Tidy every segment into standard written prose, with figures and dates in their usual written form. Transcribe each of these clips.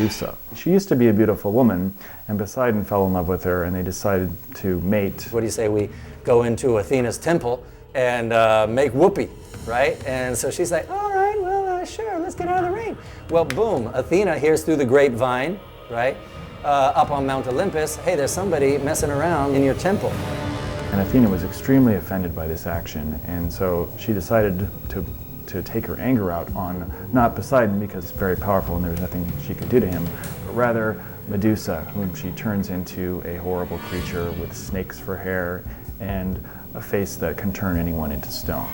Medusa. She used to be a beautiful woman, and Poseidon fell in love with her, and they decided to mate. What do you say we go into Athena's temple and make whoopee, right? And so she's like, all right, well, sure, let's get out of the ring. Well, boom, Athena hears through the grapevine, right, up on Mount Olympus, hey, there's somebody messing around in your temple. And Athena was extremely offended by this action, and so she decided to take her anger out on not Poseidon, because he's very powerful and there was nothing she could do to him, but rather Medusa, whom she turns into a horrible creature with snakes for hair and a face that can turn anyone into stone.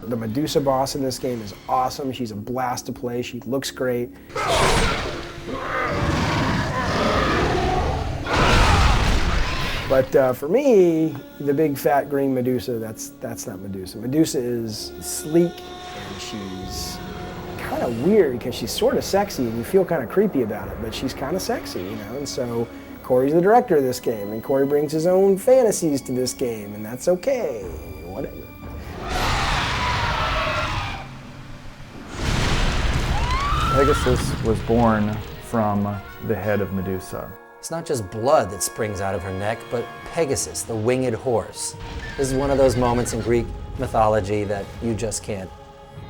The Medusa boss in this game is awesome. She's a blast to play. She looks great. But for me, the big fat green Medusa, that's not Medusa. Medusa is sleek and she's kind of weird because she's sort of sexy and you feel kind of creepy about it, but she's kind of sexy, you know? And so Corey's the director of this game, and Corey brings his own fantasies to this game, and that's okay, whatever. Pegasus was born from the head of Medusa. It's not just blood that springs out of her neck, but Pegasus, the winged horse. This is one of those moments in Greek mythology that you just can't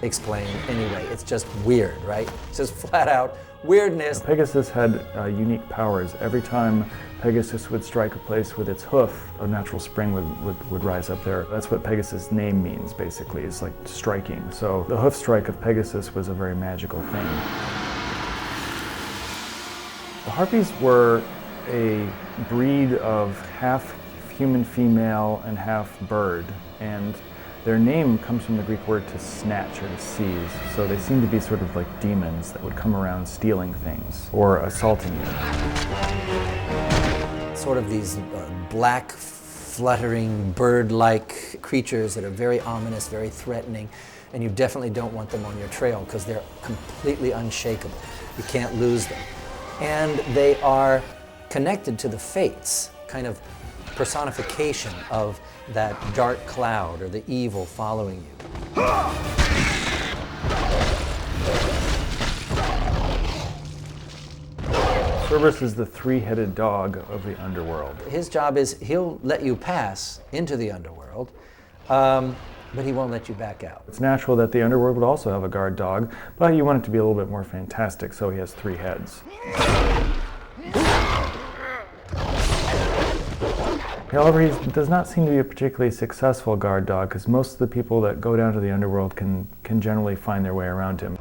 explain anyway. It's just weird, right? It's just flat out weirdness. Pegasus had unique powers. Every time Pegasus would strike a place with its hoof, a natural spring would rise up there. That's what Pegasus' name means, basically. It's like striking. So the hoof strike of Pegasus was a very magical thing. The Harpies were a breed of half human female and half bird, and their name comes from the Greek word to snatch or to seize. So they seem to be sort of like demons that would come around stealing things or assaulting you. Sort of these black, fluttering, bird-like creatures that are very ominous, very threatening, and you definitely don't want them on your trail because they're completely unshakable. You can't lose them. And they are connected to the fates, kind of personification of that dark cloud or the evil following you. Cerberus is the three-headed dog of the underworld. His job is he'll let you pass into the underworld, but he won't let you back out. It's natural that the underworld would also have a guard dog, but you want it to be a little bit more fantastic, so he has three heads. However, he does not seem to be a particularly successful guard dog, because most of the people that go down to the underworld can generally find their way around him.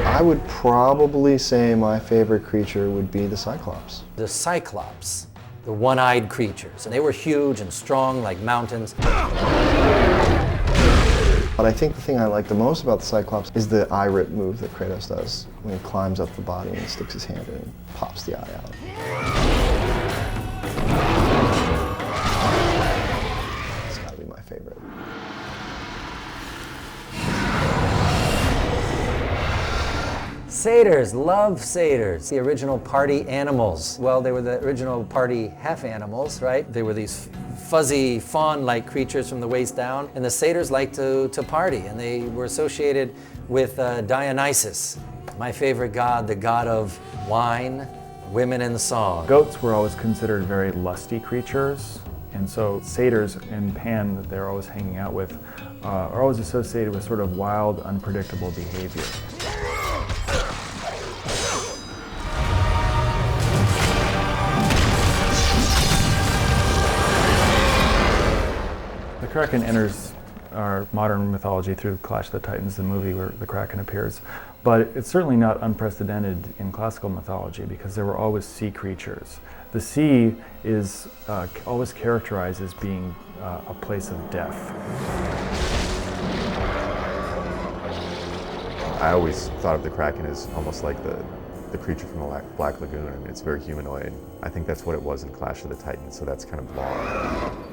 I would probably say my favorite creature would be the Cyclops. The Cyclops, the one-eyed creatures, and they were huge and strong like mountains. But I think the thing I like the most about the Cyclops is the eye rip move that Kratos does when he climbs up the body and sticks his hand in and pops the eye out. It's gotta be my favorite. Satyrs, love satyrs, the original party animals. Well, they were the original party half animals, right? They were these fuzzy fawn-like creatures from the waist down, and the satyrs liked to party, and they were associated with Dionysus, my favorite god, the god of wine, women, and song. Goats were always considered very lusty creatures, and so satyrs in Pan that they're always hanging out with are always associated with sort of wild, unpredictable behavior. The Kraken enters our modern mythology through Clash of the Titans, the movie where the Kraken appears. But it's certainly not unprecedented in classical mythology because there were always sea creatures. The sea is always characterized as being a place of death. I always thought of the Kraken as almost like the creature from the Black Lagoon. I mean, it's very humanoid. I think that's what it was in Clash of the Titans, so that's kind of long.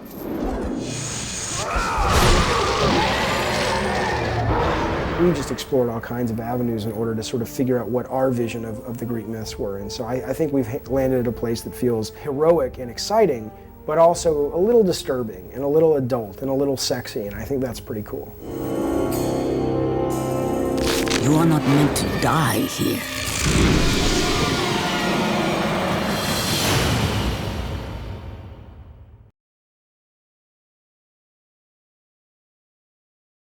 We just explored all kinds of avenues in order to sort of figure out what our vision of the Greek myths were. And so I think we've landed at a place that feels heroic and exciting, but also a little disturbing and a little adult and a little sexy, and I think that's pretty cool. You are not meant to die here.